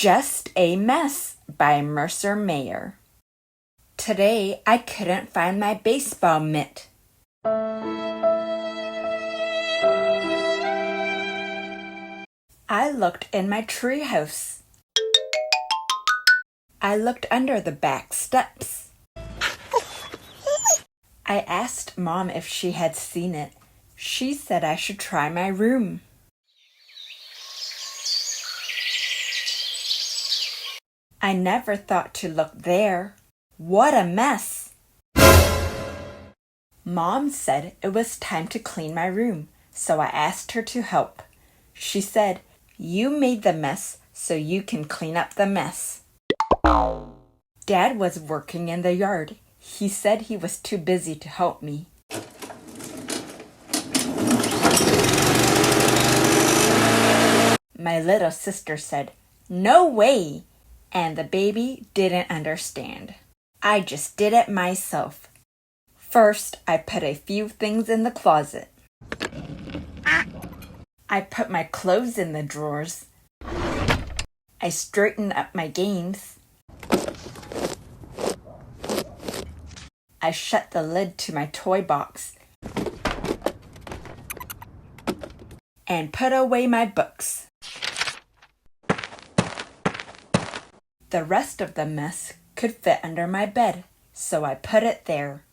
Just a Mess by Mercer Mayer. Today I couldn't find my baseball mitt. I looked in my treehouse. I looked under the back steps. I asked Mom if she had seen it. She said I should try my room. I never thought to look there. What a mess! Mom said it was time to clean my room, so I asked her to help. She said, "You made the mess, so you can clean up the mess." Dad was working in the yard. He said he was too busy to help me. My little sister said, "No way!" And the baby didn't understand. I just did it myself. First, I put a few things in the closet. I put my clothes in the drawers. I straightened up my games. I shut the lid to my toy box and put away my books. The rest of the mess could fit under my bed, so I put it there.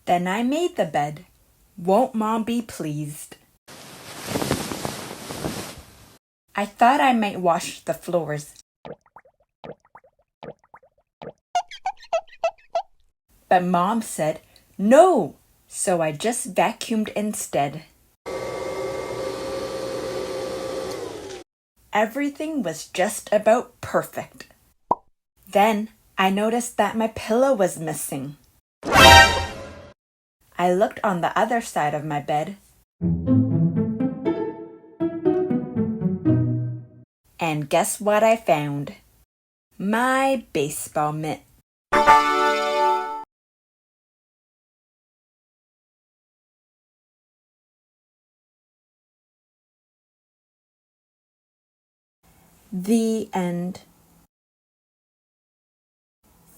Then I made the bed. Won't Mom be pleased? I thought I might wash the floors, but Mom said, "No!" So I just vacuumed instead. Everything was just about perfect. Then I noticed that my pillow was missing. I looked on the other side of my bed. And guess what I found? My baseball mitt. The end.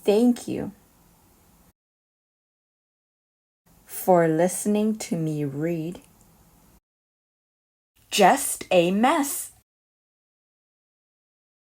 Thank you for listening to me read Just a Mess